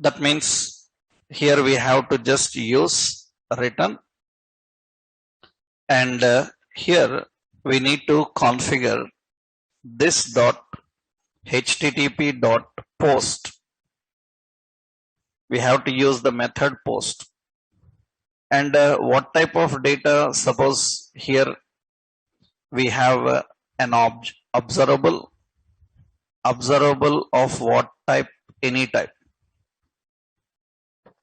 That means here we have to just use return, and here we need to configure this dot http dot post. We have to use the method post. And what type of data? Suppose here we have an observable of what type? Any type.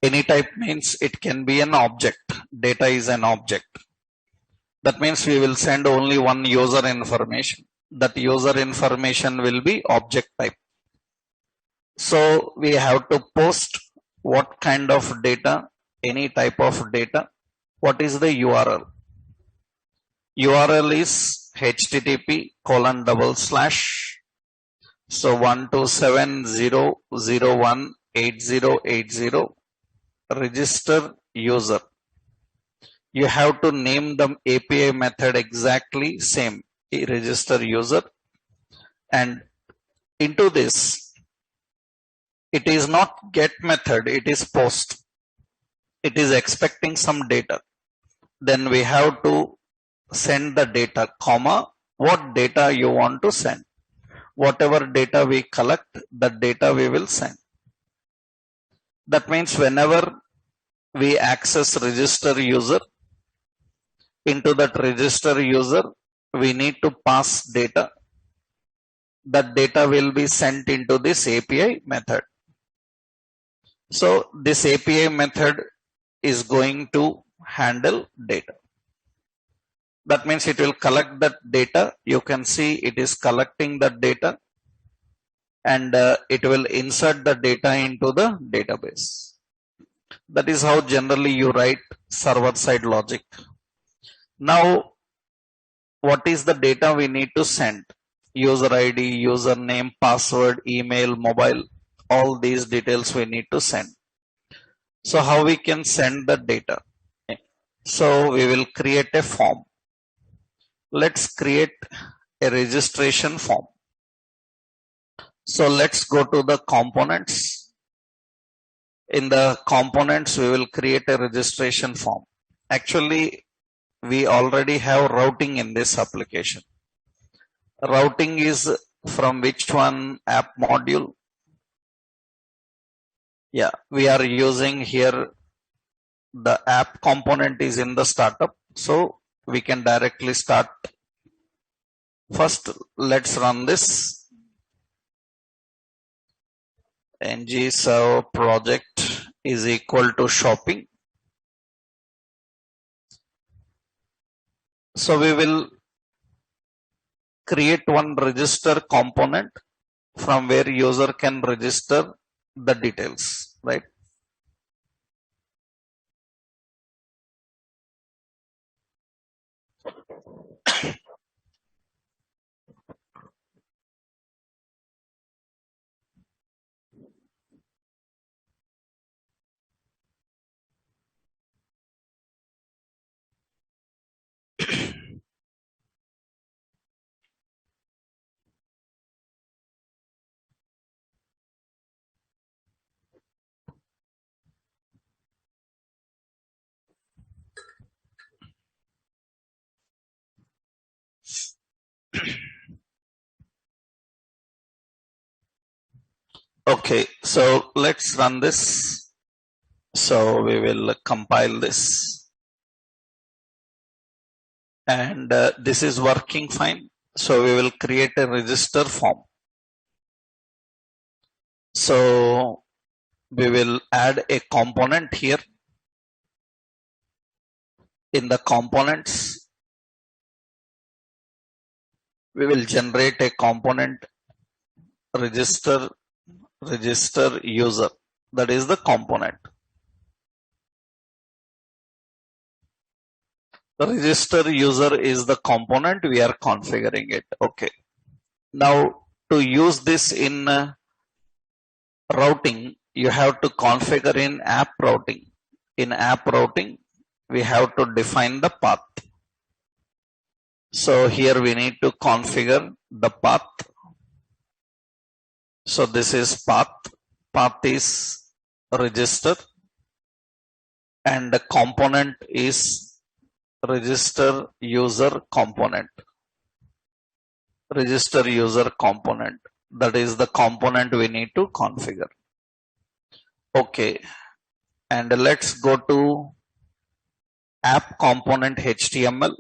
Any type means it can be an object. Data is an object. That means we will send only one user information. That user information will be object type. So we have to post what kind of data, any type of data. What is the URL? URL is http:// so 127.0.0.1.80.80 register user. You have to name the API method exactly same, register user, and into this it is not get method, it is post. It is expecting some data. Then we have to send the data, comma, what data you want to send. Whatever data we collect, the data we will send. That means whenever we access register user, into that register user, we need to pass data. That data will be sent into this API method. So this API method is going to handle data. That means it will collect that data. You can see it is collecting the data, and it will insert the data into the database. That is how generally you write server-side logic. Now, what is the data we need to send? User ID, username, password, email, mobile, all these details we need to send. So how we can send the data? So we will create a form. Let's create a registration form. So let's go to the components. In the components, we will create a registration form. Actually, we already have routing in this application. Routing is from which one? App module. Yeah, we are using here the app component is in the startup. So we can directly start. First, let's run this. ng server project is equal to shopping. So we will create one register component from where user can register the details, right? Okay, so let's run this. So we will compile this, and this is working fine. So we will create a register form. So we will add a component here. In the components, we will generate a component register user. That is the component. The register user is the component, we are configuring it. Okay. Now to use this in routing, you have to configure in app routing. In app routing, we have to define the path. So here we need to configure the path. So this is path. Path is register, and the component is register user component. Register user component. That is the component we need to configure. Okay. And let's go to app component HTML.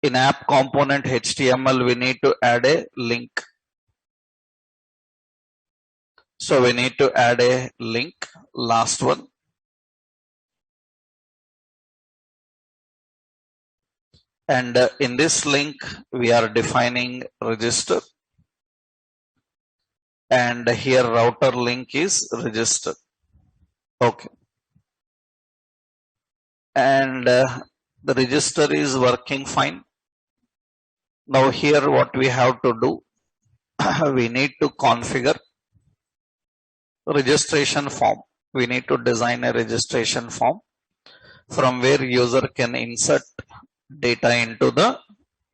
In app component HTML, we need to add a link. So we need to add a link, last one. And in this link, we are defining register. And here router link is register. Okay. And the register is working fine. Now here what we have to do, we need to configure registration form. We need to design a registration form from where user can insert data into the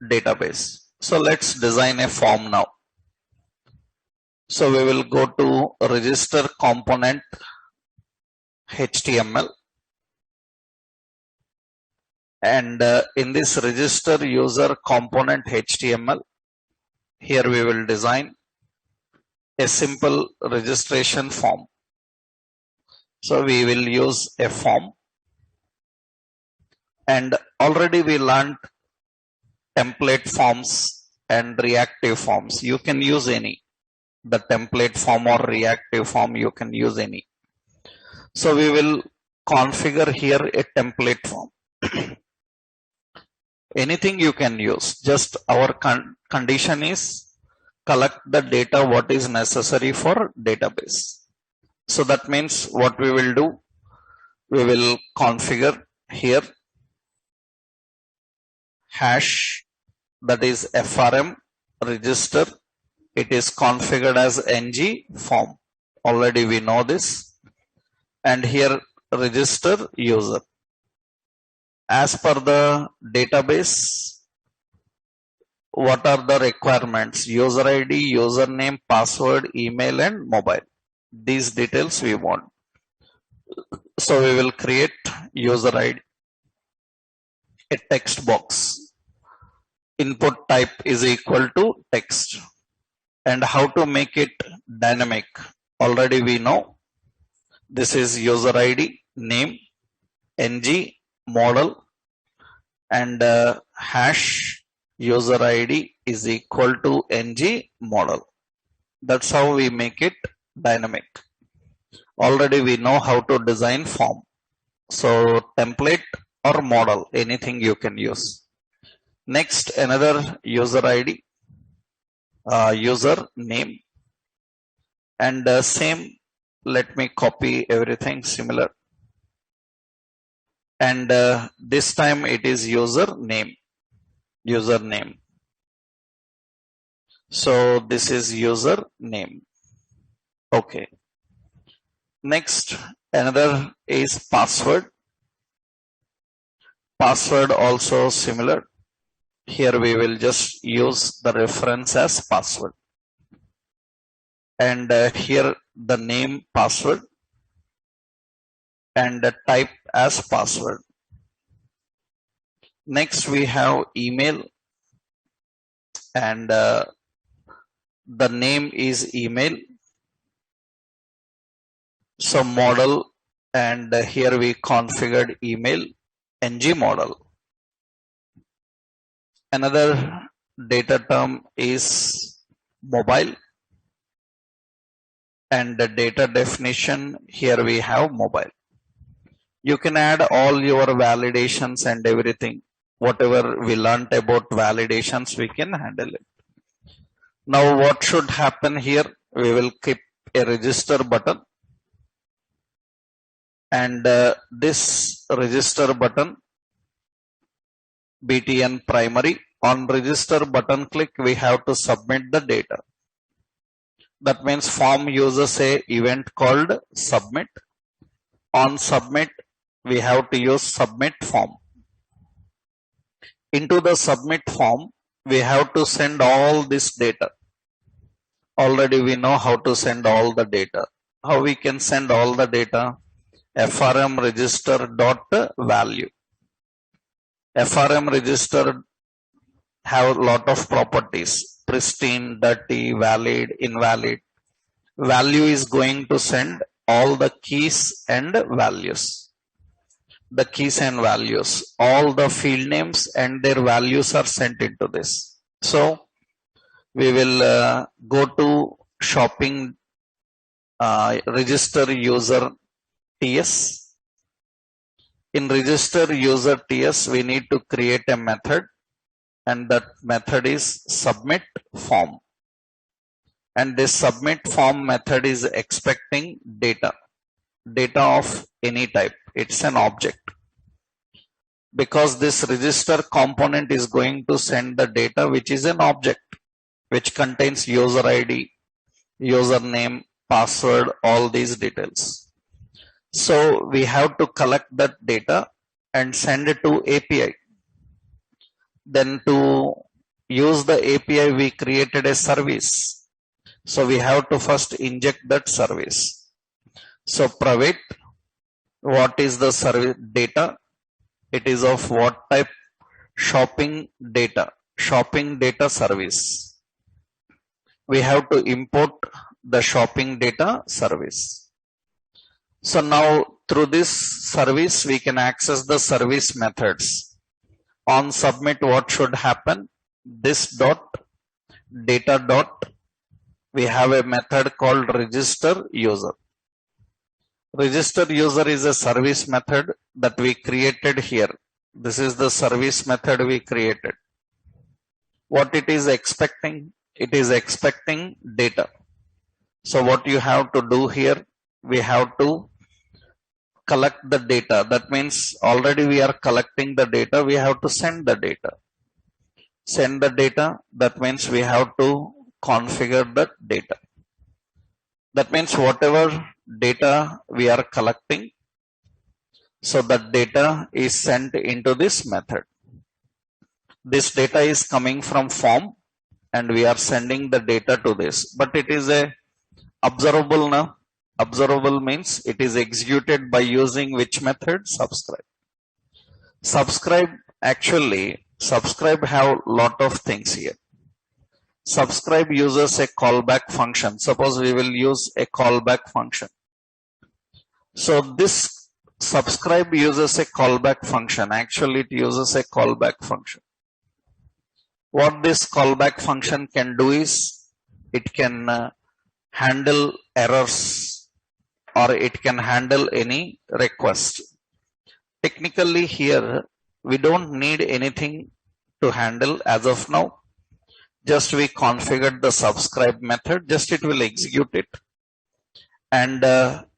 database. So let's design a form now. So we will go to register component HTML. And in this register user component HTML, here we will design a simple registration form. So we will use a form. And already we learned template forms and reactive forms. You can use any. The template form or reactive form, you can use any. So we will configure here a template form. Anything you can use. Just our condition is collect the data what is necessary for database. So that means what we will do, we will configure here hash, that is FRM register. It is configured as ng form. Already we know this. And here register user. As per the database, what are the requirements? User ID, username, password, email, and mobile. These details we want. So we will create user ID, a text box. Input type is equal to text. And how to make it dynamic? Already we know. This is user ID, name, ng, model, and hash user ID is equal to ng model. That's how we make it dynamic. Already we know how to design form. So template or model, anything you can use. Next, another user ID, user name, and same. Let me copy everything similar. And this time it is username. So this is username. Okay. Next, another is password. Password also similar. Here we will just use the reference as password. And here the name password. And the type as password. Next we have email, and the name is email. So model, and here we configured email ng model. Another data term is mobile, and the data definition, here we have mobile. You can add all your validations and everything. Whatever we learned about validations, we can handle it. Now what should happen here? We will keep a register button. And this register button, BTN primary, on register button click, we have to submit the data. That means form uses a event called submit. On submit, we have to use submit form. Into the submit form, we have to send all this data. Already we know how to send all the data. how we can send all the data? FRM register dot value. FRM register have a lot of properties: pristine, dirty, valid, invalid. Value is going to send all the keys and values. The keys and values, all the field names and their values are sent into this. So we will go to shopping register user TS. In register user TS, we need to create a method, and that method is submit form. And this submit form method is expecting data of any type. It's an object. Because this register component is going to send the data which is an object, which contains user ID, username, password, all these details. So we have to collect that data and send it to API. Then to use the API, we created a service. So we have to first inject that service. So private, what is the service data? It is of what type? Shopping data service. We have to import the shopping data service. So now through this service, we can access the service methods. On submit, what should happen? This dot data dot, we have a method called register user. Register user is a service method that we created here. This is the service method we created. What it is expecting? It is expecting data. So what you have to do here, we have to collect the data. That means already we are collecting the data. We have to send the data. Send the data. That means we have to configure that data. That means whatever data we are collecting, so that data is sent into this method. This data is coming from form and we are sending the data to this. But it is a observable now. Observable means it is executed by using which method? Subscribe. Subscribe have lot of things here. Subscribe uses a callback function. Suppose we will use a callback function. So this subscribe uses a callback function. Actually, it uses a callback function. What this callback function can do is, it can handle errors, or it can handle any request. Technically here, we don't need anything to handle as of now. Just we configured the subscribe method, just it will execute it. And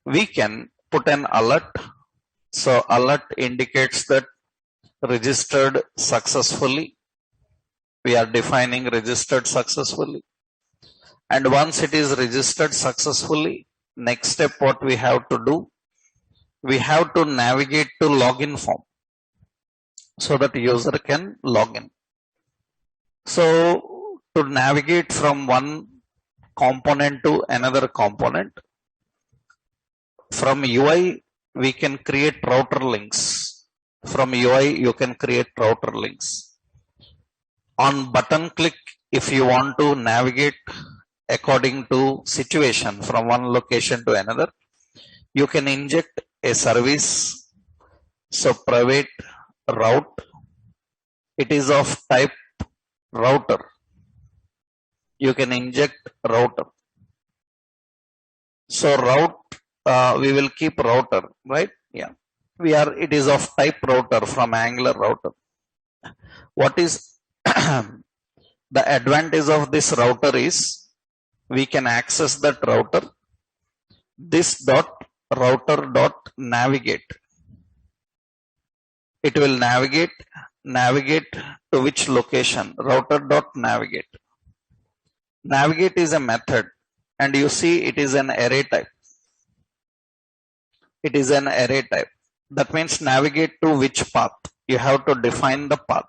we can put an alert. So alert indicates that registered successfully. We are defining registered successfully. And once it is registered successfully, next step what we have to do, we have to navigate to login form so that user can log in. So to navigate from one component to another component, from UI we can create router links. From UI you can create router links. On button click, if you want to navigate according to situation from one location to another, you can inject a service. So private route, it is of type router. You can inject router. So route, we will keep router, right? Yeah. It is of type router from Angular router. What is the advantage of this router is, we can access that router. This dot router dot navigate. It will navigate to which location? Router dot navigate. Navigate is a method, and you see it is an array type. It is an array type. That means navigate to which path? You have to define the path.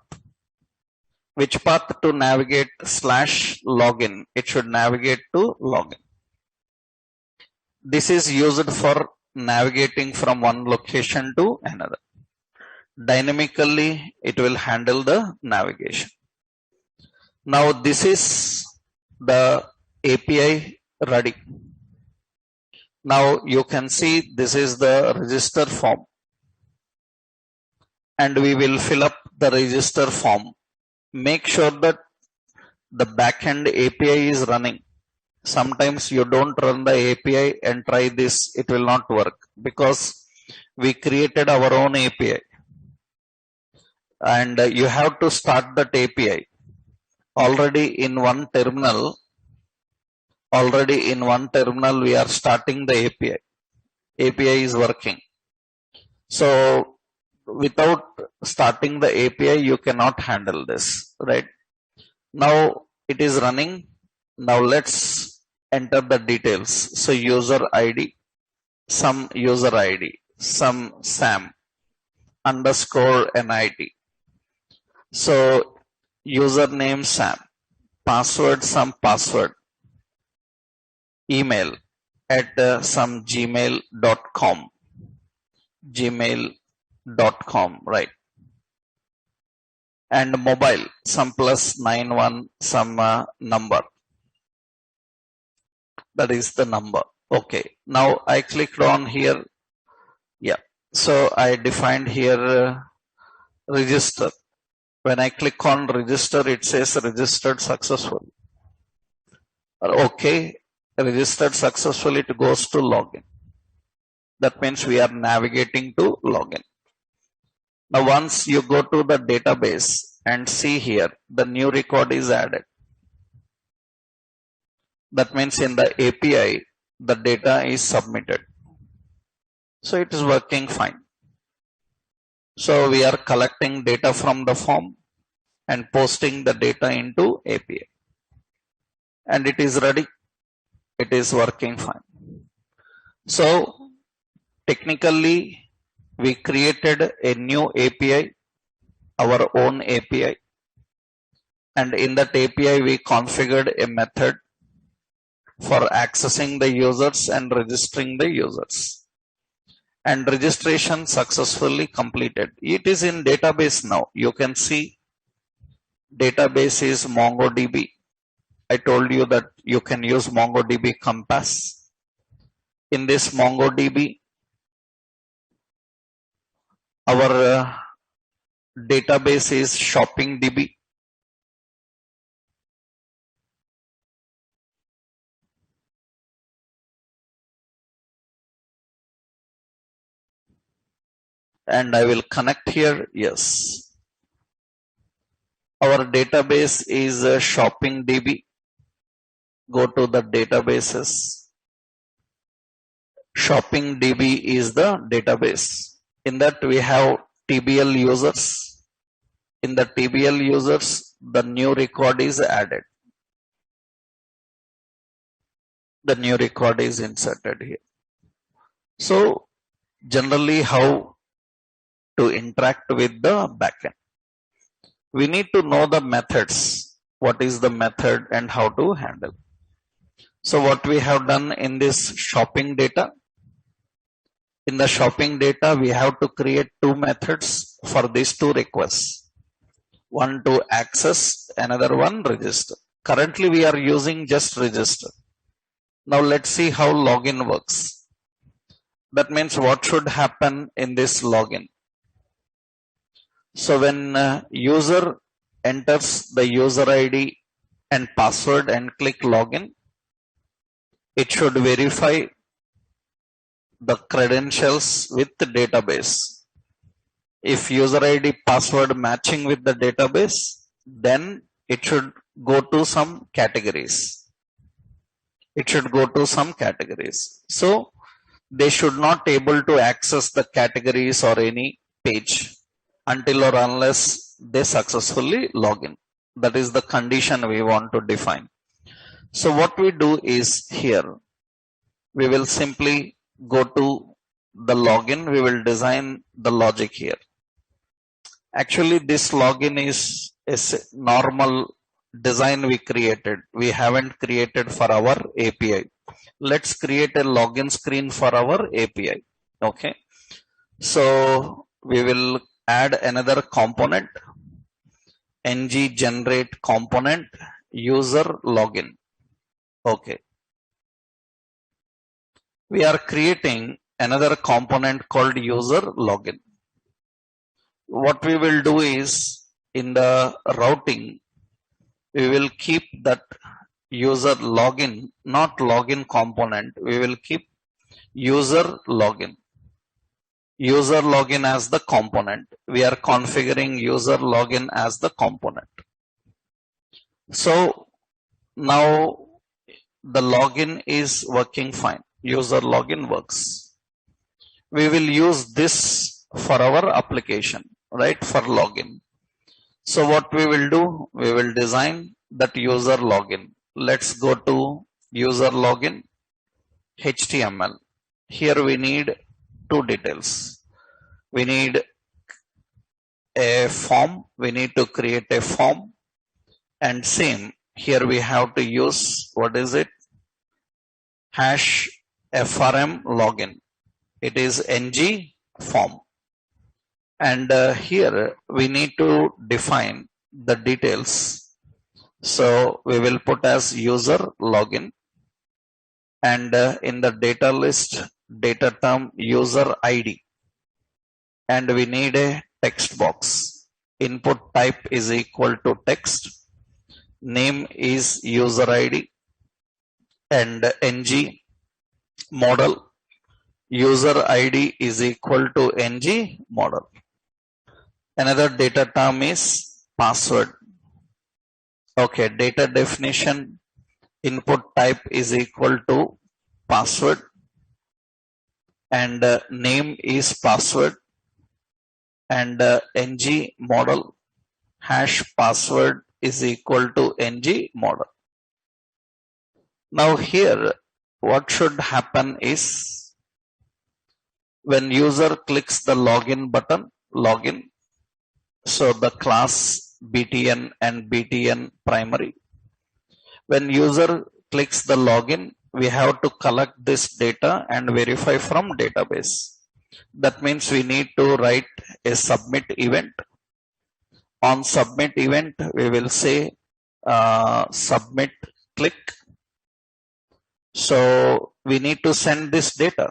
Which path to navigate? /login. It should navigate to login. This is used for navigating from one location to another. Dynamically, it will handle the navigation. Now this is the API ready. Now you can see this is the register form, and we will fill up the register form. Make sure that the backend API is running. Sometimes you don't run the API and try this, it will not work because we created our own API, and you have to start that API. Already in one terminal we are starting the API. API is working. So without starting the API, you cannot handle this, right? Now it is running. Now let's enter the details. So user ID, some user ID, some SAM underscore NID. So username SAM, password some password, email at some gmail.com, right? And mobile some +91 some number, that is the number. Okay, now I clicked on here. Yeah, so I defined here register. When I click on register, it says registered successful. Okay, registered successful, it goes to login. That means we are navigating to login. Now once you go to the database and see here, the new record is added. That means in the API, the data is submitted. So it is working fine. So we are collecting data from the form and posting the data into API. And it is ready. It is working fine. So technically, we created a new API, our own API. And in that API, we configured a method for accessing the users and registering the users. And registration successfully completed. It is in database now. You can see database is MongoDB. I told you that you can use MongoDB Compass. In this MongoDB, our database is ShoppingDB. And I will connect here. Yes. Our database is ShoppingDB. Go to the databases. ShoppingDB is the database. In that we have TBL users. In the TBL users, the new record is added. The new record is inserted here. So generally how to interact with the backend. We need to know the methods. What is the method and how to handle. So what we have done in this shopping data. In the shopping data, we have to create two methods for these two requests. One to access, another one register. Currently we are using just register. Now let's see how login works. That means what should happen in this login. So when user enters the user ID and password and click login, it should verify the credentials with the database. If user ID password matching with the database, then it should go to some categories. It should go to some categories. So they should not able to access the categories or any page until or unless they successfully log in. That is the condition we want to define. So what we do is here, we will simply go to the login. We will design the logic here. Actually, this login is a normal design we created. We haven't created for our API. let's create a login screen for our API. Okay. So we will add another component, ng generate component user login. Okay. We are creating another component called user login. What we will do is in the routing, we will keep that user login, not login component. We will keep user login. User login as the component. We are configuring user login as the component. So now the login is working fine. User login works. We will use this for our application, right? For login. So what we will do, we will design that user login. Let's go to user login, HTML. Here we need two details. We need a form. We need to create a form. And same, here we have to use, what is it? Hash FRM login. It is ng form. And here we need to define the details. So we will put as user login. And in the data list, data term user ID. And we need a text box. Input type is equal to text. Name is user ID. And ng model user ID is equal to ng model. Another data term is password. Okay, data definition input type is equal to password and name is password and ng model hash password is equal to ng model. Now here what should happen is when user clicks the login button, login, so the class btn and btn primary. When user clicks the login, we have to collect this data and verify from database. That means we need to write a submit event. On submit event, we will say submit click. So we need to send this data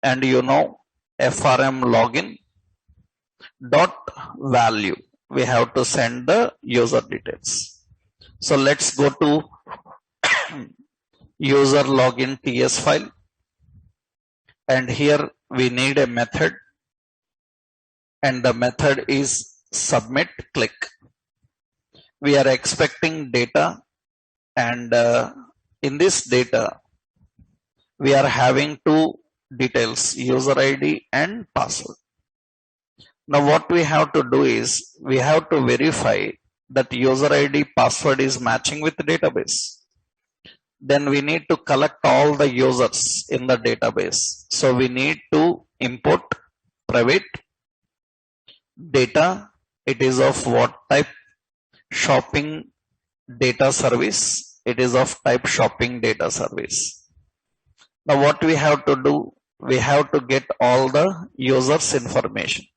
and you know FRM login dot value. We have to send the user details. So let's go to user login TS file. And here we need a method. And the method is submit click. We are expecting data. And in this data, we are having two details, user ID and password. Now what we have to do is, we have to verify that user ID password is matching with the database. Then we need to collect all the users in the database. So we need to import private data. It is of what type? Shopping data service. It is of type shopping data service. Now what we have to do, we have to get all the users information.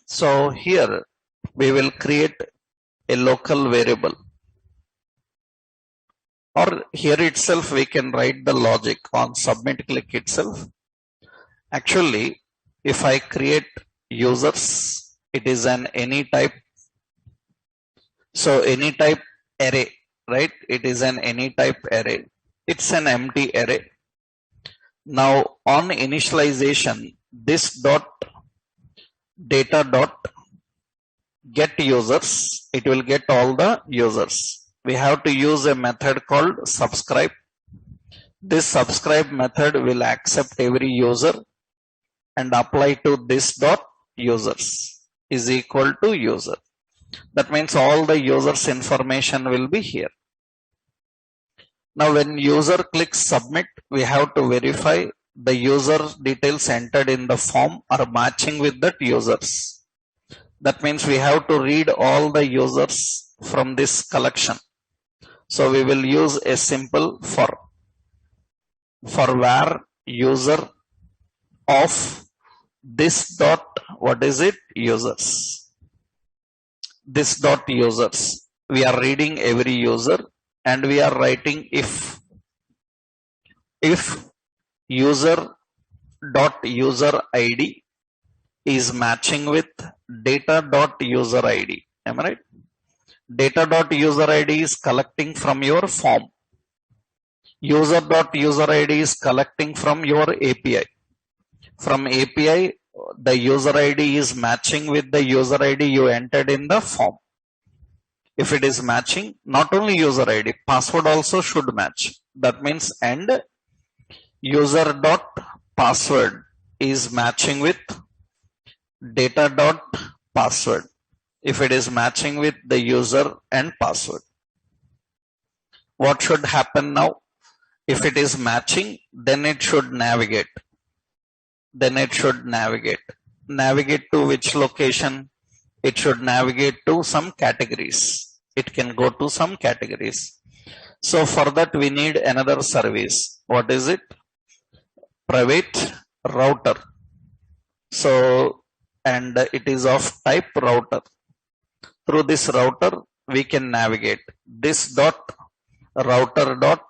So here we will create a local variable, or here itself we can write the logic on submit click itself. Actually, if I create users, it is an any type. So any type array, right? It is an any type array. It's an empty array. Now on initialization, this dot data dot get users, it will get all the users. We have to use a method called subscribe. This subscribe method will accept every user and apply to this dot users is equal to user. That means all the users information will be here. Now when user clicks submit, we have to verify the user details entered in the form are matching with that users. That means we have to read all the users from this collection. So we will use a simple for var user of this dot, what is it, users. This dot users, we are reading every user and we are writing if user dot user id is matching with data dot user id. Am I right? Data dot user id is collecting from your form. User dot user id is collecting from your API. From API, the user ID is matching with the user ID you entered in the form. If it is matching, not only user ID, password also should match. That means and user dot password is matching with data dot password. If it is matching with the user and password. What should happen now? If it is matching, then it should navigate. Navigate to which location? It should navigate to some categories. It can go to some categories. So for that we need another service. What is it? Private router. So, and it is of type router. Through this router we can navigate. This dot router dot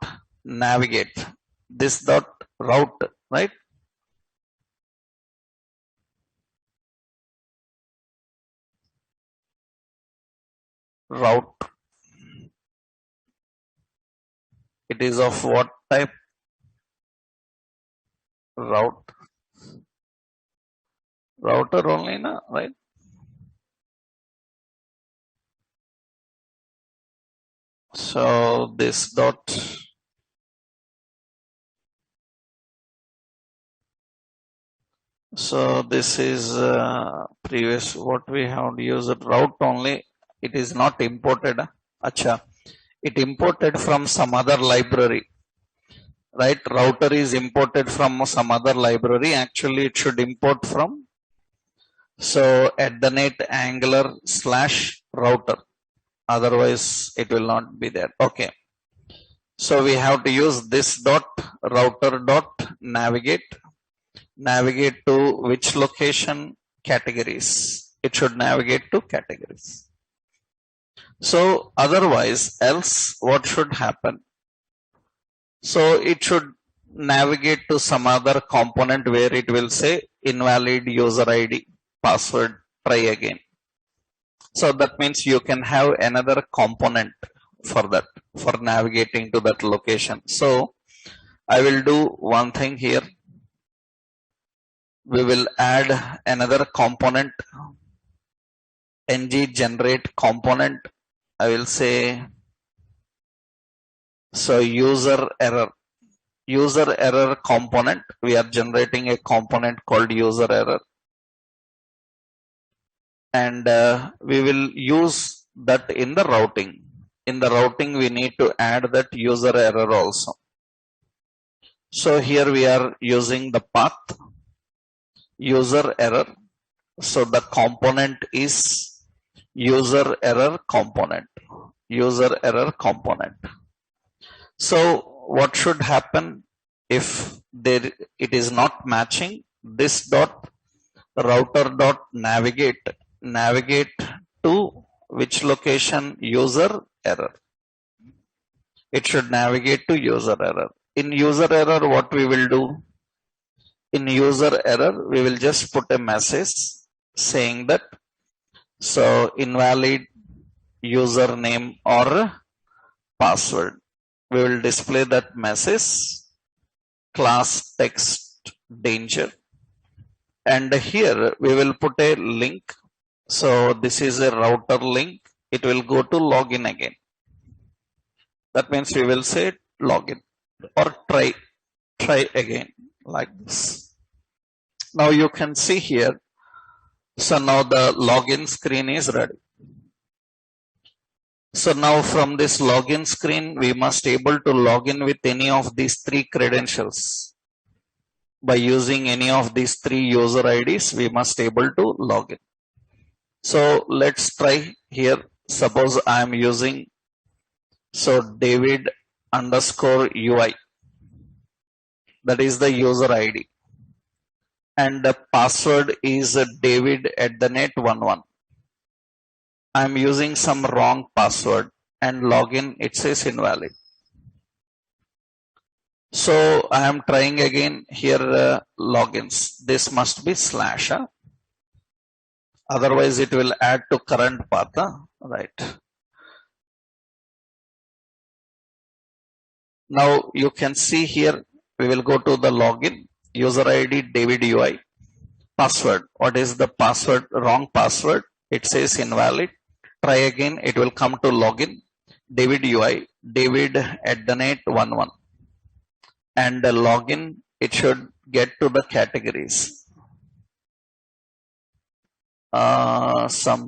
navigate. This dot route, right? Route. It is of what type? Route. Router only, na, right? So this dot so this is previous what we have used route only. It is not imported. Acha. It imported from some other library. Right? Router is imported from some other library. Actually, it should import from. So @Angular / router. Otherwise, it will not be there. Okay. So we have to use this dot router dot navigate. Navigate to which location? Categories. It should navigate to categories. So otherwise, else what should happen? So it should navigate to some other component where it will say invalid user ID, password, try again. So that means you can have another component for that, for navigating to that location. So I will do one thing here. We will add another component, ng generate component. I will say, so user error component. We are generating a component called user error. And we will use that in the routing. In the routing, we need to add that user error also. So here we are using the path user error. So the component is user error component. User error component. So what should happen if it is not matching? This dot router dot navigate to which location? User error. It should navigate to user error. In user error, what we will do? In user error, we will just put a message saying that, so invalid username or password. We will display that message, class text danger. And here we will put a link. So this is a router link. It will go to login again. That means we will say login or try again, like this. Now you can see here. So now the login screen is ready. So now from this login screen, we must able to log in with any of these three credentials. By using any of these three user IDs, we must able to log in. So let's try here. Suppose I am using So David underscore UI, that is the user ID, and the password is david@net11. I'm using some wrong password and login, it says invalid. So I am trying again here, logins. This must be slash, otherwise it will add to current path, right? Now you can see here, we will go to the login, user ID David UI, password. What is the password? Wrong password. It says invalid. Try again. It will come to login, David UI, David@net11. And the login, it should get to the categories. Some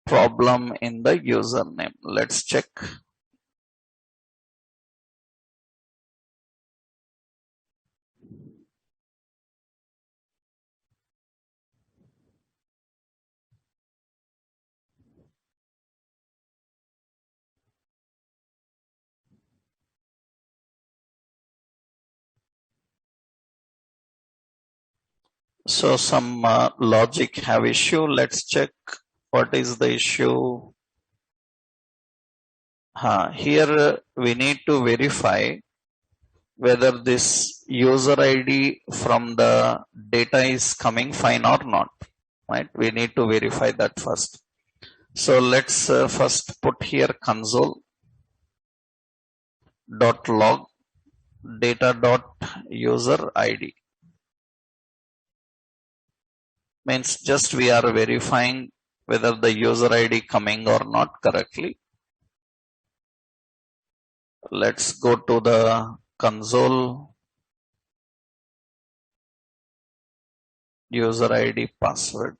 problem in the username. Let's check. So some logic have issue. Let's check what is the issue. Here we need to verify whether this user ID from the data is coming fine or not, right? We need to verify that first. So let's first put here console.log data.user ID. Means just we are verifying whether the user ID coming or not correctly. Let's go to the console user ID password.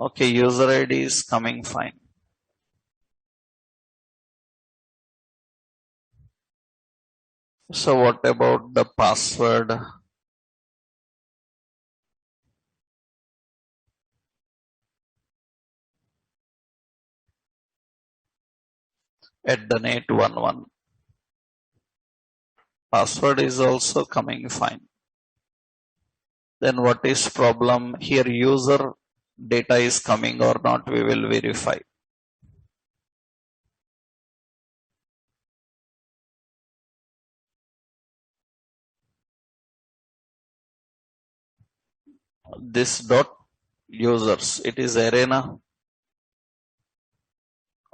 Okay, user ID is coming fine. So what about the password? @net11. Password is also coming fine. Then what is problem here? User data is coming or not, we will verify. This dot users, it is arena.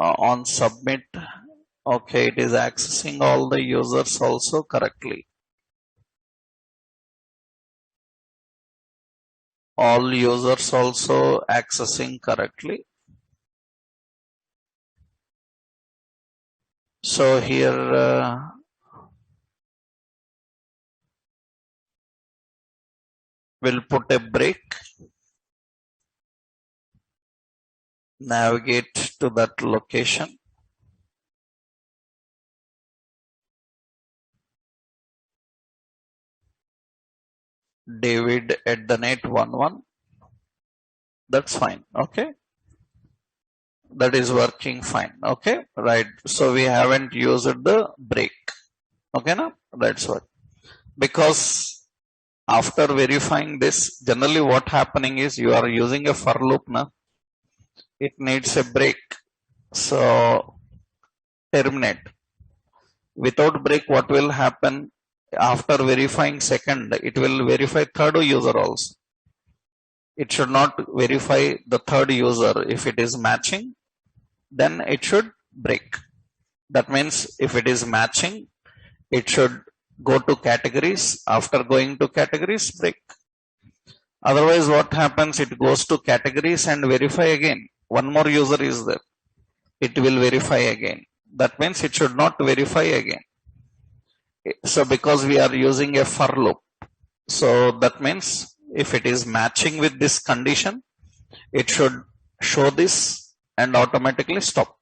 On submit, okay, it is accessing all the users also correctly. All users also accessing correctly. So here we'll put a break. Navigate to that location. David@net11. That's fine. Okay. That is working fine. Okay. Right. So we haven't used the break. Okay. Now that's what. Because after verifying this, generally what happening is you are using a for loop now. It needs a break. So terminate. Without break, what will happen? After verifying second, it will verify third user also. It should not verify the third user. If it is matching, then it should break. That means if it is matching, it should go to categories. After going to categories, break. Otherwise, what happens? It goes to categories and verify again. One more user is there. It will verify again. That means it should not verify again. So because we are using a for loop, so that means if it is matching with this condition, it should show this and automatically stop.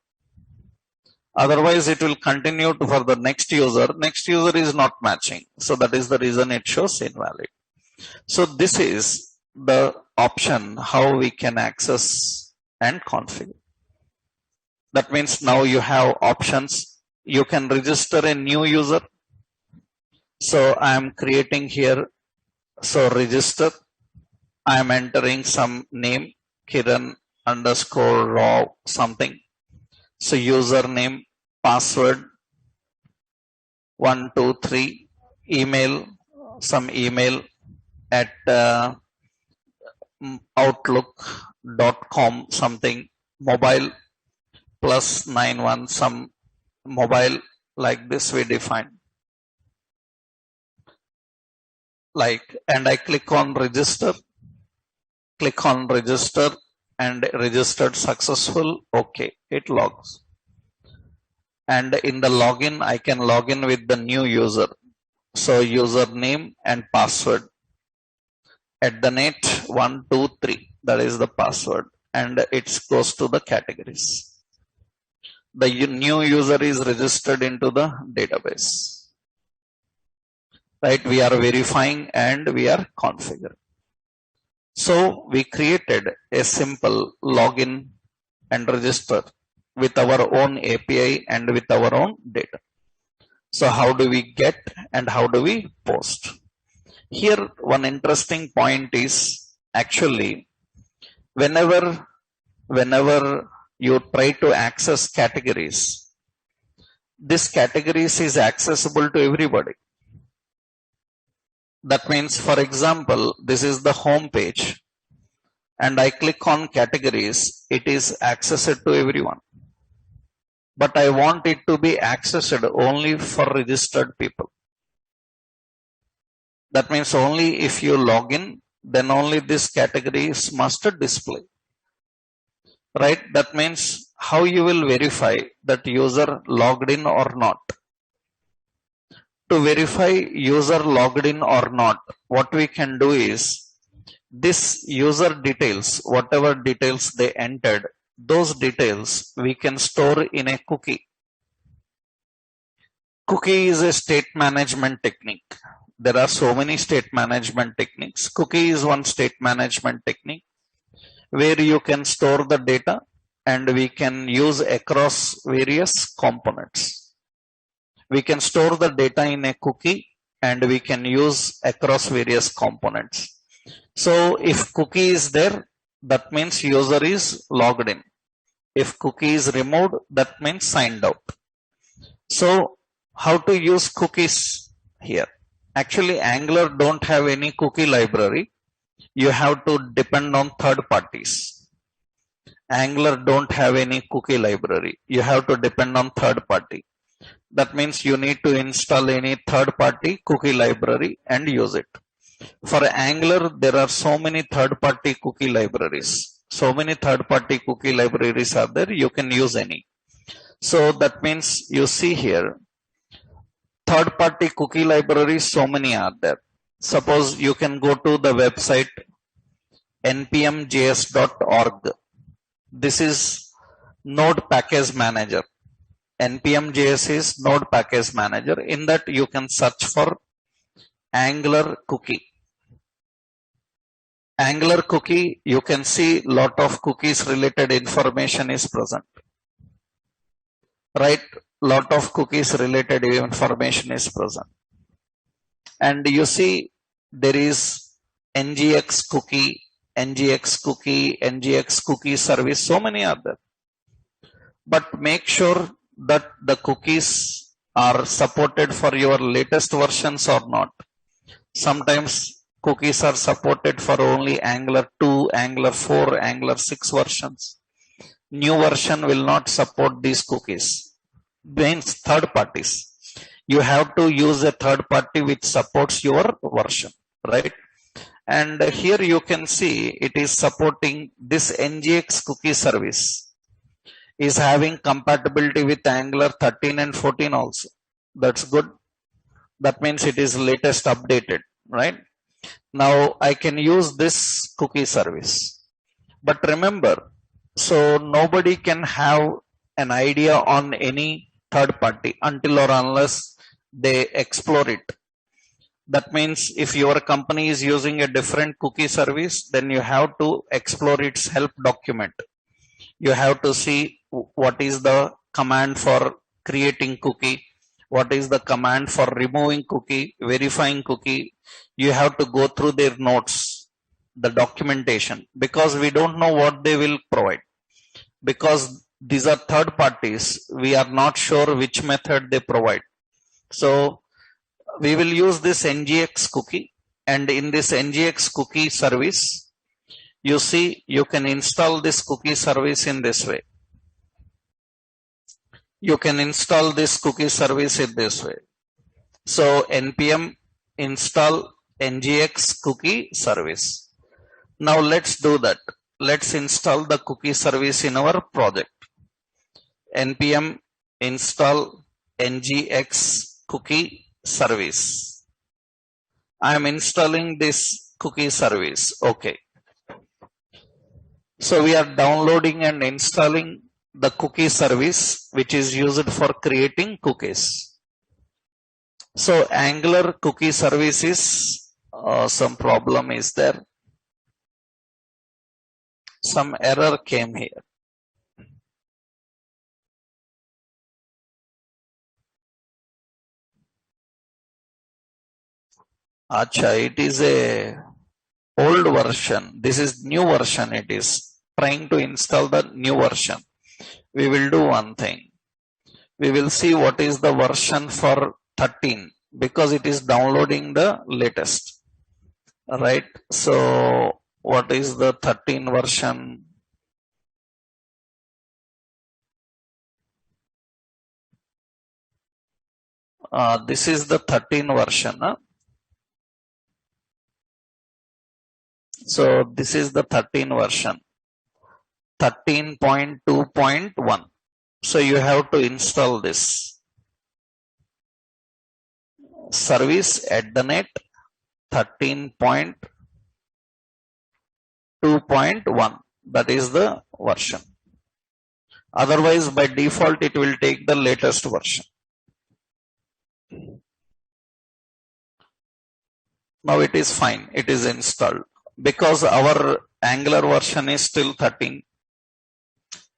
Otherwise it will continue for the next user. Next user is not matching. So that is the reason it shows invalid. So this is the option how we can access and configure. That means now you have options. You can register a new user. So I am creating here. So register. I am entering some name, Kiran underscore raw something. So username, password, 123, email, some email at outlook.com something, mobile +91 some mobile, like this we define. Like, and I click on register, and registered successful. Okay, it logs. And in the login, I can log in with the new user. So username and password @123, that is the password, and it goes to the categories. The new user is registered into the database. Right, we are verifying and we are configuring. So we created a simple login and register with our own API and with our own data. So how do we get and how do we post? Here one interesting point is, actually whenever you try to access categories, this categories is accessible to everybody. That means, for example, this is the home page and I click on categories, it is accessed to everyone. But I want it to be accessed only for registered people. That means only if you log in, then only this categories must display. Right? That means how you will verify that user logged in or not. To verify user logged in or not, what we can do is, this user details, whatever details they entered, those details we can store in a cookie. Cookie is a state management technique. There are so many state management techniques. Cookie is one state management technique where you can store the data and we can use across various components. We can store the data in a cookie and we can use across various components. So if cookie is there, that means user is logged in. If cookie is removed, that means signed out. So how to use cookies here? Actually, Angular don't have any cookie library. You have to depend on third parties. Angular don't have any cookie library. You have to depend on third party. That means you need to install any third-party cookie library and use it. For Angular, there are so many third-party cookie libraries. So many third-party cookie libraries are there. You can use any. So that means you see here, third-party cookie libraries, so many are there. Suppose you can go to the website npmjs.org. This is Node Package Manager. npm.js is Node Package Manager. In that you can search for Angular cookie. Angular cookie, you can see lot of cookies related information is present. Right? Lot of cookies related information is present. And you see there is NGX cookie, NGX cookie, NGX cookie service. So many are there. But make sure that the cookies are supported for your latest versions or not. Sometimes cookies are supported for only Angular 2, Angular 4, Angular 6 versions. New version will not support these cookies. Means third parties. You have to use a third party which supports your version, right? And here you can see it is supporting this NGX cookie service. Is having compatibility with Angular 13 and 14 also. That's good. That means it is latest updated, right? Now I can use this cookie service. But remember, so nobody can have an idea on any third party until or unless they explore it. That means if your company is using a different cookie service, then you have to explore its help document. You have to see what is the command for creating cookie, what is the command for removing cookie, verifying cookie. You have to go through their notes, the documentation, because we don't know what they will provide. Because these are third parties, we are not sure which method they provide. So we will use this NGX cookie, and in this NGX cookie service, you see you can install this cookie service in this way. You can install this cookie service in this way. So npm install NGX cookie service. Now let's do that. Let's install the cookie service in our project. npm install NGX cookie service. I am installing this cookie service. Okay. So we are downloading and installing the cookie service, which is used for creating cookies. So Angular cookie service is some problem is there. Some error came here. Acha, it is a old version. This is new version. It is trying to install the new version. We will do one thing. We will see what is the version for 13, because it is downloading the latest. Right. So what is the 13 version? This is the 13 version. So this is the 13 version, 13.2.1. So you have to install this service at the net 13.2.1. That is the version. Otherwise, by default, it will take the latest version. Now it is fine. It is installed. Because our Angular version is still 13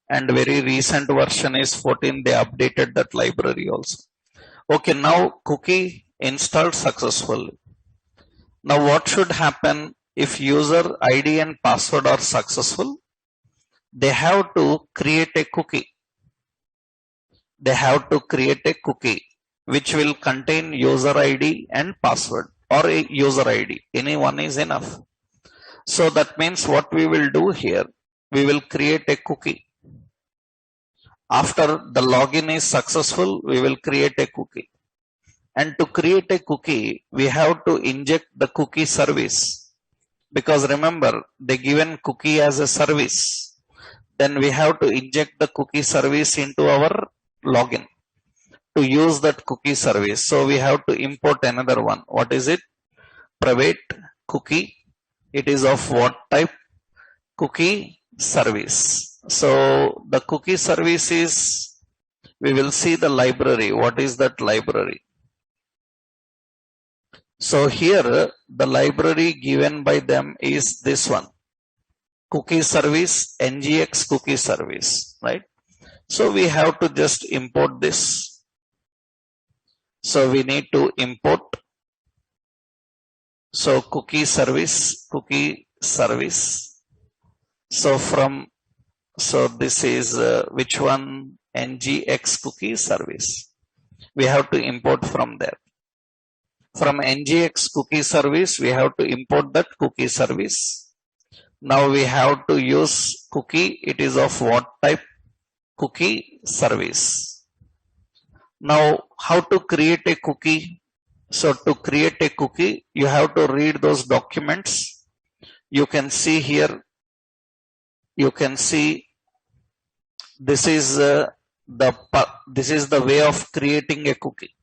and very recent version is 14, they updated that library also. Okay, now cookie installed successfully. Now what should happen if user ID and password are successful? They have to create a cookie. They have to create a cookie which will contain user ID and password, or a user ID. Any one is enough. So that means what we will do here, we will create a cookie. After the login is successful, we will create a cookie. And to create a cookie, we have to inject the cookie service. Because remember, they given cookie as a service. Then we have to inject the cookie service into our login to use that cookie service. So we have to import another one. What is it? Private cookie. It is of what type? Cookie service. So the cookie service is, we will see the library. What is that library? So here the library given by them is this one. Cookie service, NGX cookie service, right? So we have to just import this. So we need to import. So cookie service. So this is which one? NGX cookie service. We have to import from there. From NGX cookie service, we have to import that cookie service. Now we have to use cookie. It is of what type? Cookie service. Now how to create a cookie? So to create a cookie, you have to read those documents. You can see here, you can see this is the way of creating a cookie.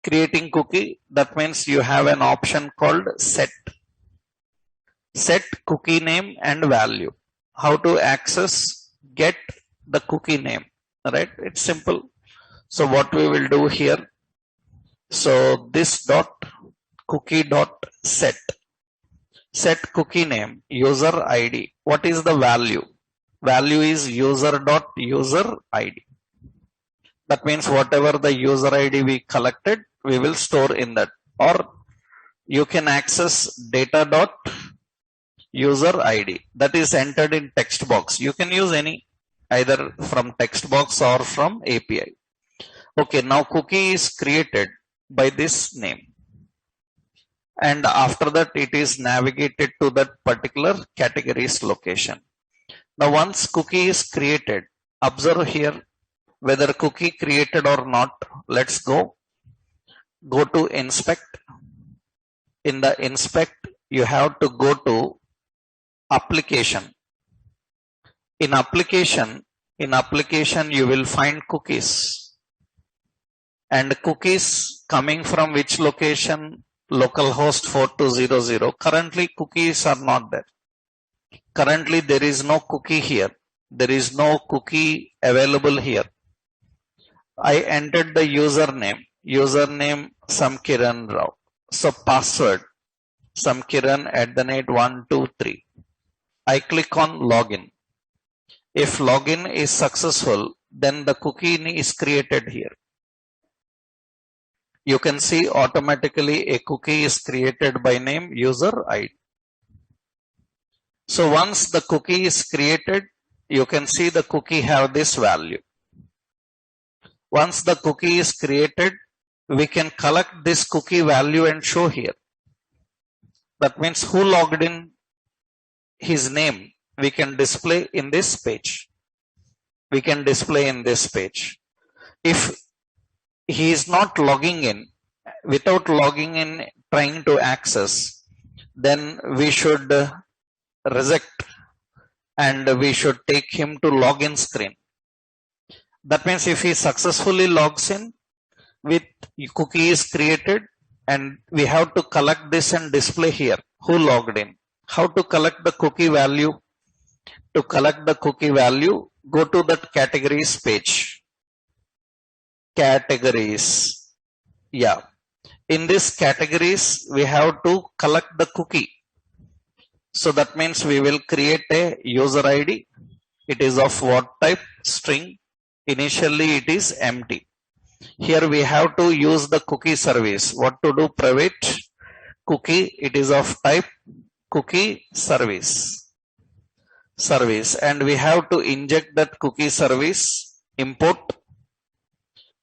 Creating cookie, that means you have an option called set. Set cookie name and value. How to access, get the cookie name, right? It's simple. So what we will do here, so this dot cookie dot set. Set cookie name, user ID. What is the value? value is user.user ID. That means whatever the user ID we collected, we will store in that. Or you can access data.user ID that is entered in text box. You can use any, either from text box or from API. Okay, now cookie is created by this name. And after that, it is navigated to that particular categories location. Now, once cookie is created, observe here whether cookie created or not. Let's go to inspect. In the inspect, you have to go to application. In application, you will find cookies. And cookies coming from which location? Localhost 4200. Currently, cookies are not there. Currently, there is no cookie here. There is no cookie available here. I entered the username Samkiran Rao. So password Samkiran@123. I click on login. If login is successful, then the cookie is created here. You can see automatically a cookie is created by name user ID. So once the cookie is created, you can see the cookie have this value. Once the cookie is created, we can collect this cookie value and show here. That means who logged in, his name, we can display in this page. If he is not logging in, without logging in trying to access, then we should reject and we should take him to login screen. That means if he successfully logs in with cookie is created, and we have to collect this and display here who logged in. How to collect the cookie value? To collect the cookie value, go to that categories page. Categories. Yeah. In this categories, we have to collect the cookie. So that means we will create a user ID. It is of what type? String. Initially it is empty. Here we have to use the cookie service. What to do? Private cookie. It is of type cookie service. And we have to inject that cookie service import.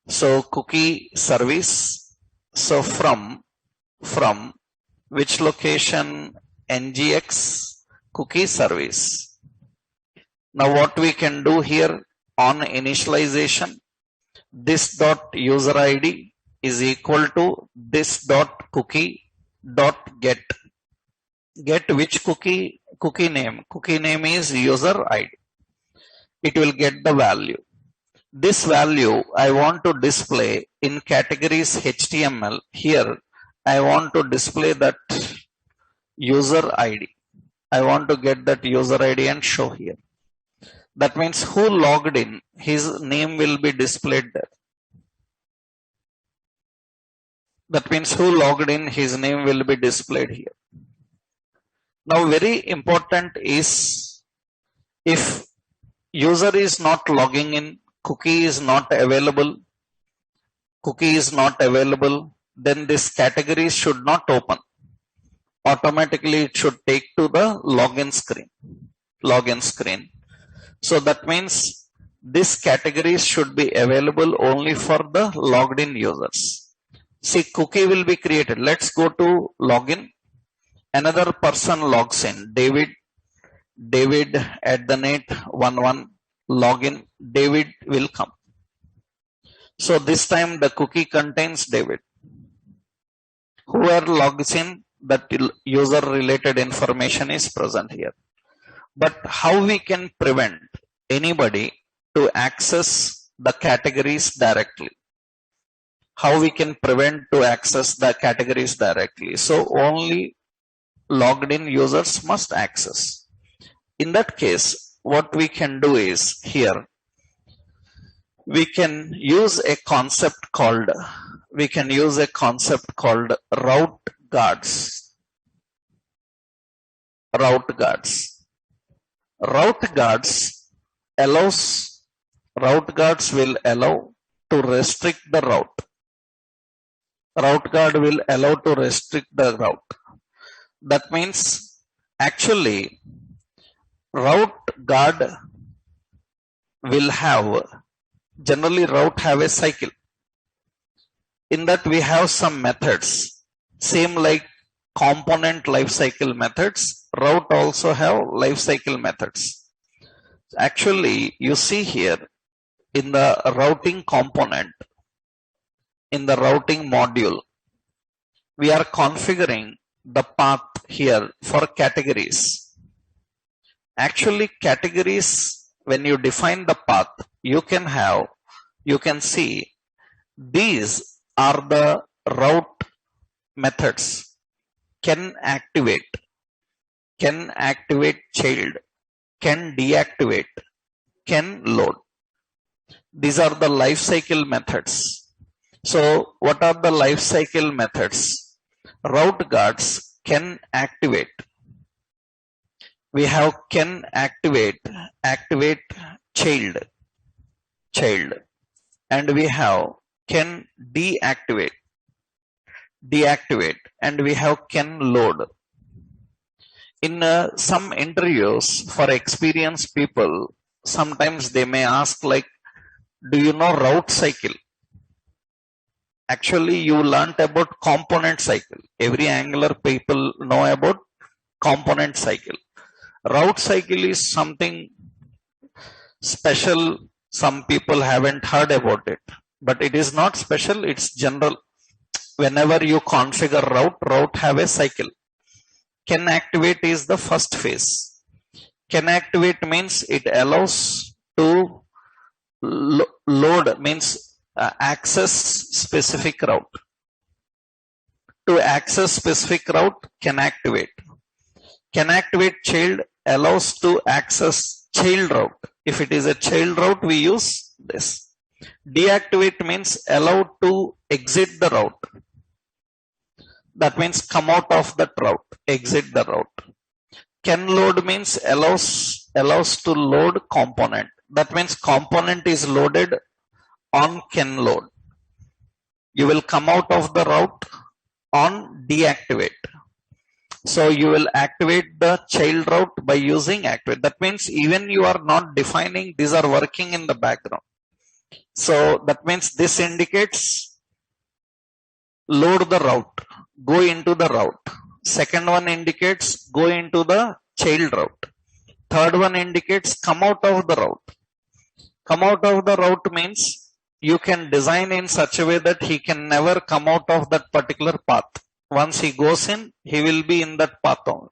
So cookie service. So from which location? NGX cookie service. Now what we can do here on initialization, this dot user ID is equal to this dot cookie dot get. Get which cookie? Cookie name. Cookie name is user ID. It will get the value. This value I want to display in categories HTML. Here I want to display that user ID. I want to get that user ID and show here. That means who logged in, his name will be displayed there. That means who logged in, his name will be displayed here. Now very important is, if user is not logging in, cookie is not available, then this category should not open. Automatically it should take to the login screen. So that means this category should be available only for the logged in users. See, cookie will be created. Let's go to login. Another person logs in. David @11 login. David will come. So this time the cookie contains David. Whoever logs in, that user related information is present here. But how we can prevent anybody to access the categories directly? How we can prevent to access the categories directly? So only logged in users must access. In that case, what we can do is, here we can use a concept called route guards. Route guards route guards will allow to restrict the route. Route guard will allow to restrict the route. That means actually route guard will have, generally route have a cycle. In that we have some methods, same like component life cycle methods, route also have life cycle methods. Actually, you see here in the routing component, in the routing module, we are configuring the path here for categories. Actually, categories, when you define the path, you can see these are the route methods. Can activate child, can deactivate, can load. These are the life cycle methods. So what are the life cycle methods? Route guards can activate. We have can activate child, and we have can deactivate, and we have can load. In some interviews for experienced people, sometimes they may ask like, do you know route cycle? Actually, you learnt about component cycle. Every Angular people know about component cycle. Route cycle is something special. Some people haven't heard about it, but it is not special. It's general. Whenever you configure route have a cycle. Can activate is the first phase. Can activate means it allows to load, means access specific route. To access specific route, can activate. Can activate child allows to access child route. If it is a child route, we use this. Deactivate means allow to exit the route. That means come out of that route, exit the route. Can load means allows to load component. That means component is loaded on can load. You will come out of the route on deactivate. So you will activate the child route by using activate. That means even you are not defining, these are working in the background. So that means this indicates load the route, go into the route. Second one indicates go into the child route. Third one indicates come out of the route. Come out of the route means you can design in such a way that he can never come out of that particular path. Once he goes in, he will be in that path only.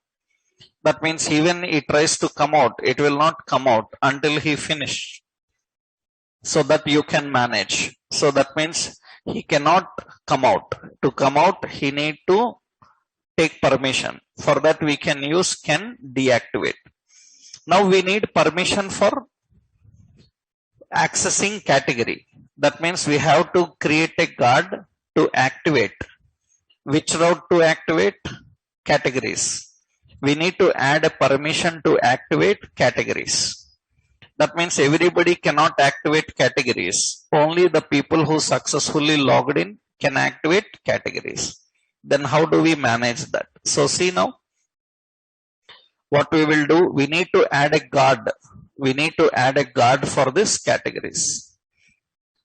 That means even he tries to come out, it will not come out until he finish. So that you can manage. So that means he cannot come out. To come out, he need to take permission. For that we can use can deactivate. Now we need permission for accessing category. That means we have to create a guard to activate. Which route to activate? Categories. We need to add a permission to activate categories. That means everybody cannot activate categories. Only the people who successfully logged in can activate categories. Then how do we manage that? So see now, what we will do, we need to add a guard. We need to add a guard for this categories.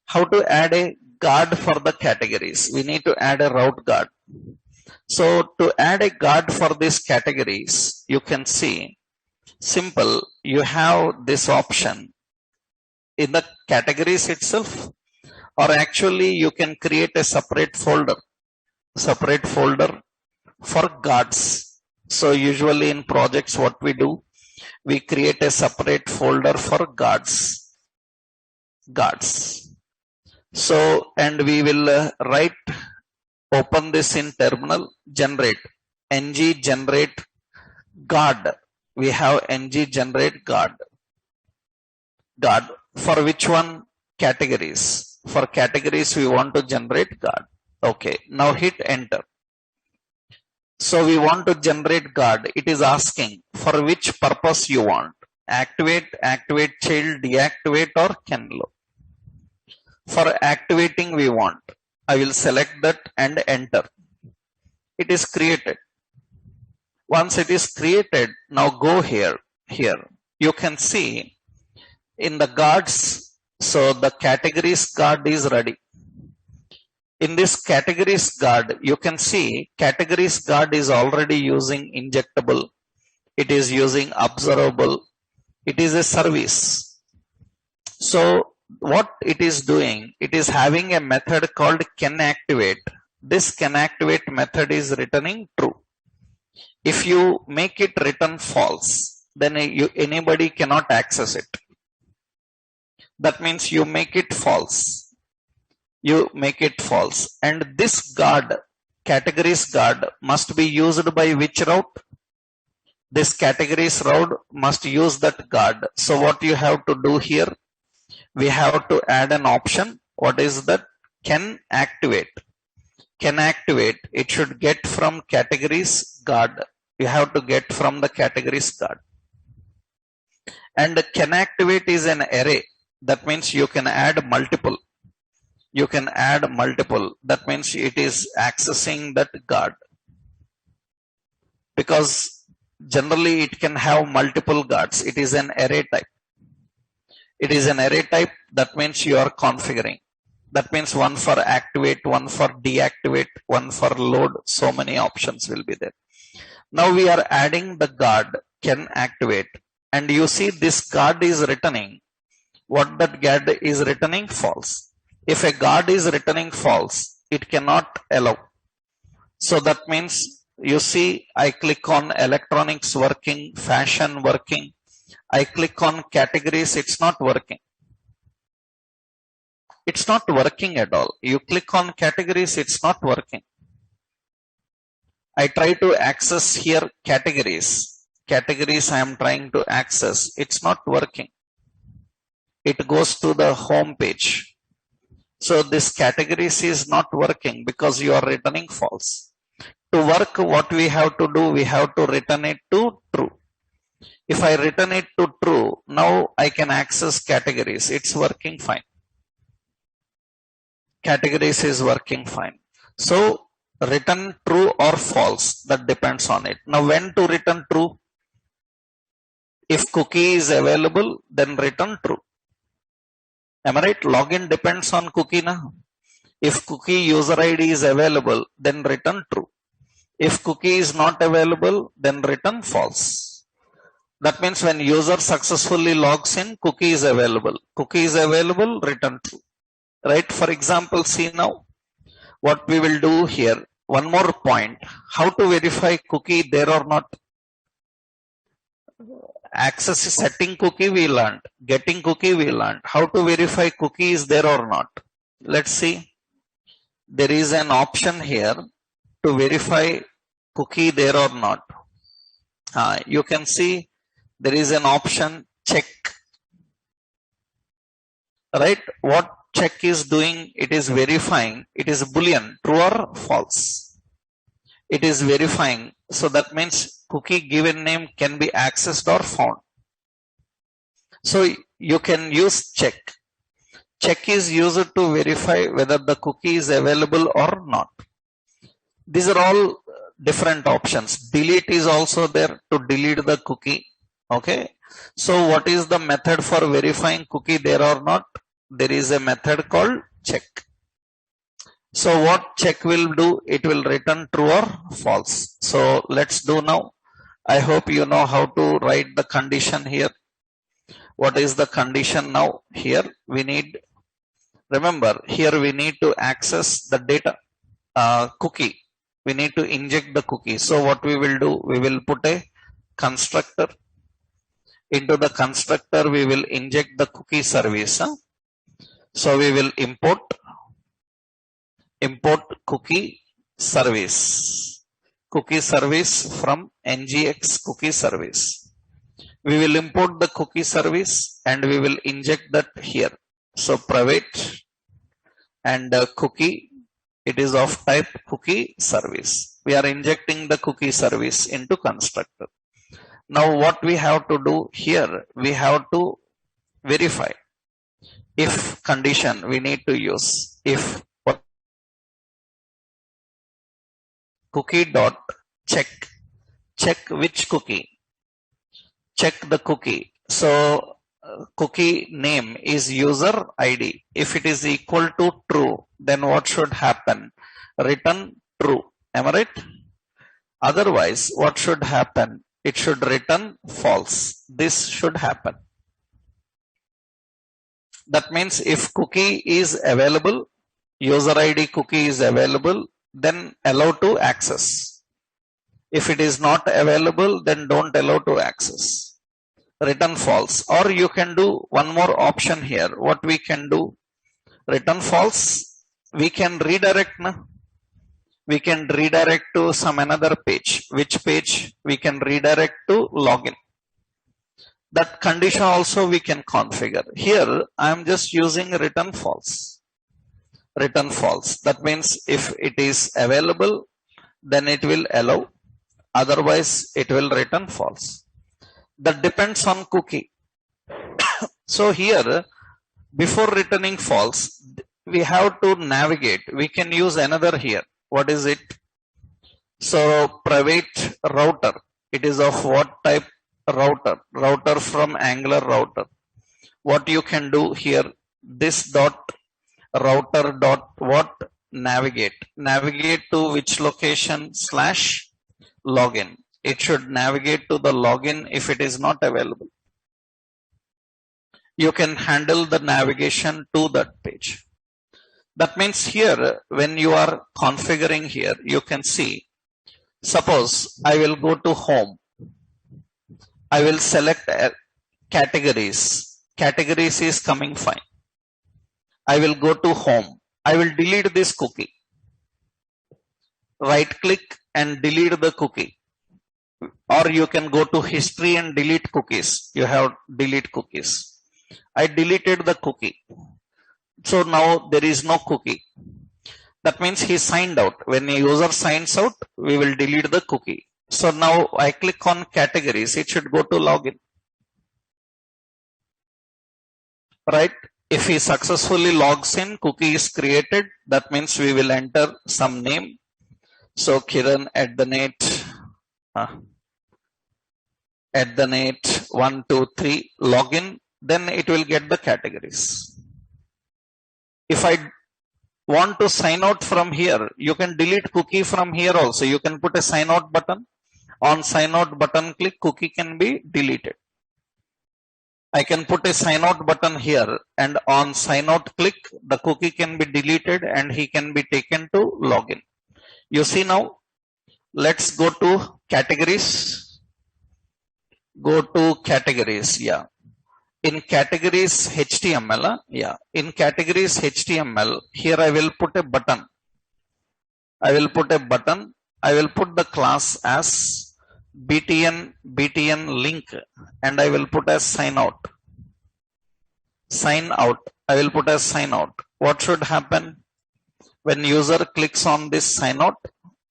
How to add a guard for the categories? We need to add a route guard. So to add a guard for these categories, you can see simple, you have this option in the categories itself, or actually you can create a separate folder for guards. So usually in projects what we do, we create a separate folder for guards. So, and we will open this in terminal, generate, ng generate guard. We have ng generate guard. For which one? Categories. For categories we want to generate guard. Okay, now hit enter. So we want to generate guard. It is asking for which purpose you want. activate, activate child, deactivate, or can load. For activating we want, I will select that and enter. It is created. Once it is created, now go here. You can see in the guards, so the categories guard is ready. In this categories guard, you can see categories guard is already using injectable. It is using observable. It is a service. So what it is doing, it is having a method called canActivate. This canActivate method is returning true. If you make it return false, then anybody cannot access it. That means you make it false. You make it false. And this guard, categories guard, must be used by which route? This categories route must use that guard. So what you have to do here? We have to add an option. What is that? canActivate. canActivate, it should get from categories guard. You have to get from the categories guard. And canActivate is an array. That means you can add multiple. You can add multiple. That means it is accessing that guard. Because generally it can have multiple guards. It is an array type. It is an array type. That means you are configuring. That means one for activate, one for deactivate, one for load. So many options will be there. Now we are adding the guard canActivate. And you see this guard is returning. What that guard is returning? False. If a guard is returning false, it cannot allow. So that means you see I click on electronics working, fashion working. I click on categories, it's not working. It's not working at all. You click on categories, it's not working. I try to access here categories. Categories I am trying to access. It's not working. It goes to the home page. So this categories is not working because you are returning false. To work, what we have to do, we have to return it to true. If I return it to true, now I can access categories. It's working fine. Categories is working fine. So return true or false, that depends on it. Now when to return true? If cookie is available, then return true. Am I right? Login depends on cookie now. If cookie user ID is available, then return true. If cookie is not available, then return false. That means when user successfully logs in, cookie is available. Cookie is available, return true. Right? For example, see now what we will do here. One more point. How to verify cookie there or not? Access setting cookie we learned. Getting cookie we learned. How to verify cookie is there or not? Let's see. There is an option here to verify cookie there or not. You can see there is an option check. Right? What check is doing? It is verifying. It is Boolean, true or false. It is verifying. So that means cookie given name can be accessed or found. So you can use check. Check is used to verify whether the cookie is available or not. These are all different options. Delete is also there to delete the cookie. Okay. So what is the method for verifying cookie there or not? There is a method called check. So what check will do? It will return true or false. So let's do now. I hope you know how to write the condition here. What is the condition now? Here we need, remember, here we need to access the data cookie. We need to inject the cookie. So what we will do? We will put a constructor. Into the constructor, we will inject the cookie service. So we will import cookie service. Cookie service from NGX cookie service. We will import the cookie service and we will inject that here. So private and cookie, it is of type cookie service. We are injecting the cookie service into constructor. Now what we have to do here, we have to verify if condition we need to use. If cookie dot check which cookie, check the cookie. So cookie name is user ID. If it is equal to true, then what should happen? Return true. Am I right? Otherwise, what should happen? It should return false. This should happen. That means if cookie is available, user ID cookie is available, then allow to access. If it is not available, then don't allow to access. Return false. Or you can do one more option here. What we can do? Return false. We can redirect. We can redirect to some another page. Which page? We can redirect to login. That condition also we can configure. Here I am just using return false. Return false. That means if it is available, then it will allow. Otherwise, it will return false. That depends on cookie. So here, before returning false, we have to navigate. We can use another here. What is it? So private router. It is of what type? Router. Router from Angular router. What you can do here? This dot router dot what? Navigate. Navigate to which location? Slash login. It should navigate to the login if it is not available. You can handle the navigation to that page. That means here, when you are configuring here, you can see, suppose I will go to home. I will select categories. Categories is coming fine. I will go to home. I will delete this cookie. Right click and delete the cookie. Or you can go to history and delete cookies. You have delete cookies. I deleted the cookie. So now there is no cookie. That means he signed out. When a user signs out, we will delete the cookie. So now I click on categories. It should go to login. Right? If he successfully logs in, cookie is created. That means we will enter some name. So Kiran at the net 123 login, then it will get the categories. If I want to sign out from here, you can delete cookie from here also. You can put a sign out button. On sign out button click, cookie can be deleted. I can put a sign out button here, and on sign out click, the cookie can be deleted and he can be taken to login. You see now, let's go to categories. Go to categories. Yeah. In categories HTML. Yeah. In categories HTML, here I will put a button. I will put a button. I will put the class as btn link, and I will put as sign out. Sign out. I will put as sign out. What should happen? When user clicks on this sign out,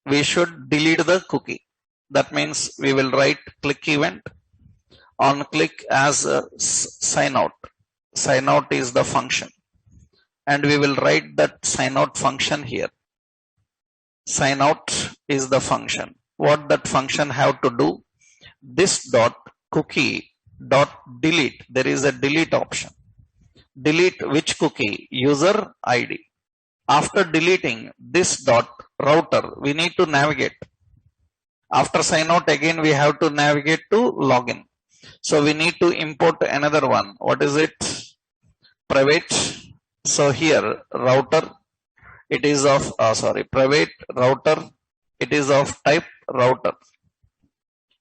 we should delete the cookie. That means we will write click event on click as sign out. Sign out is the function. And we will write that sign out function here. Sign out is the function. What that function have to do? This dot cookie dot delete. There is a delete option. Delete which cookie? User ID. After deleting this dot router, we need to navigate. After sign out again, we have to navigate to login. So we need to import another one. What is it? Private. So here router, it is of private router. It is of type router.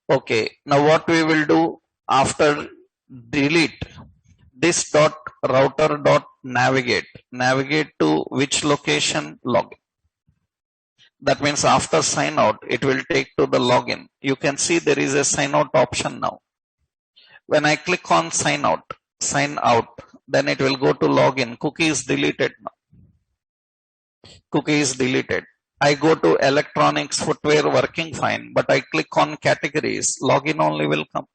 Okay. Now what we will do after delete this dot router dot navigate. Navigate to which location? Login. That means after sign out, it will take to the login. You can see there is a sign out option now. When I click on sign out, then it will go to login. Cookie is deleted now. Cookie is deleted. I go to electronics, footwear, working fine, but I click on categories, login only will come.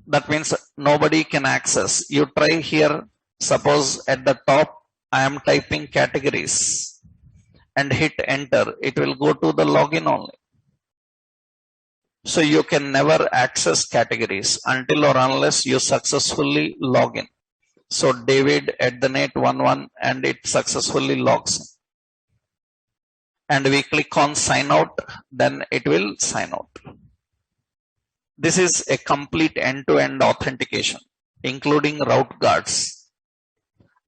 That means nobody can access. You try here, suppose at the top, I am typing categories and hit enter. It will go to the login only. So you can never access categories until or unless you successfully log in. So David at the net 11 and it successfully logs in. And we click on sign out, then it will sign out. This is a complete end-to-end authentication, including route guards.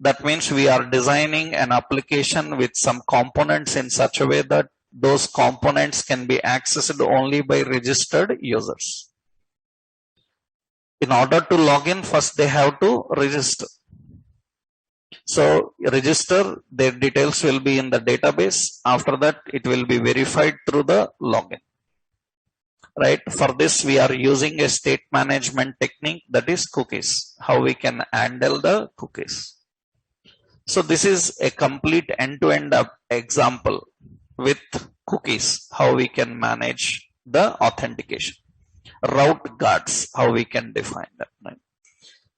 That means we are designing an application with some components in such a way that those components can be accessed only by registered users. In order to log in, first they have to register. So register, their details will be in the database. After that, it will be verified through the login. Right? For this, we are using a state management technique, that is cookies. How we can handle the cookies. So this is a complete end-to-end example with cookies, how we can manage the authentication. Route guards, how we can define that. Right?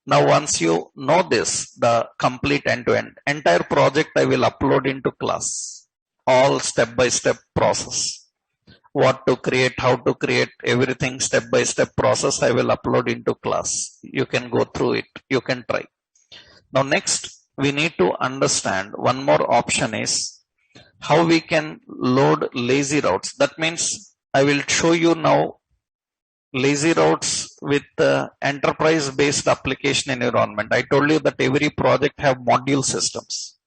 Now, once you know this, the complete end-to-end, entire project I will upload into class. All step-by-step process. What to create, how to create, everything step-by-step process I will upload into class. You can go through it. You can try. Now, next, we need to understand one more option is how we can load lazy routes. That means I will show you now lazy routes with enterprise based application environment. I told you that every project have module systems.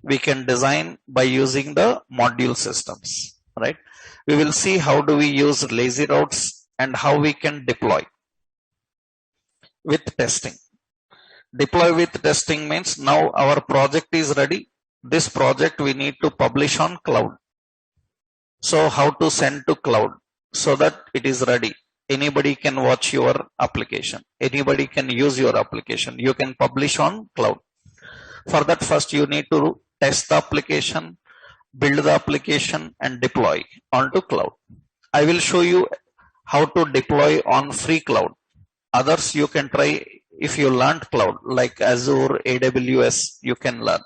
We can design by using the module systems, right? We will see how do we use lazy routes and how we can deploy with testing. Deploy with testing means now our project is ready. This project we need to publish on cloud. So how to send to cloud so that it is ready. Anybody can watch your application. Anybody can use your application. You can publish on cloud. For that, first you need to test the application, build the application and deploy onto cloud. I will show you how to deploy on free cloud. Others you can try if you learned cloud like Azure, AWS, you can learn.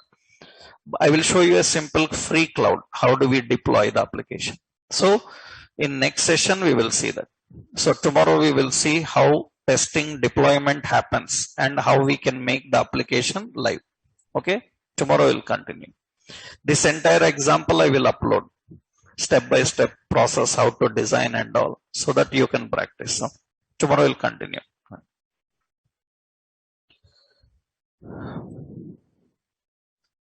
I will show you a simple free cloud. How do we deploy the application? So in next session, we will see that. So tomorrow we will see how testing deployment happens and how we can make the application live. Okay. Tomorrow we'll continue. This entire example I will upload step-by-step process, how to design and all, so that you can practice. So tomorrow we'll continue.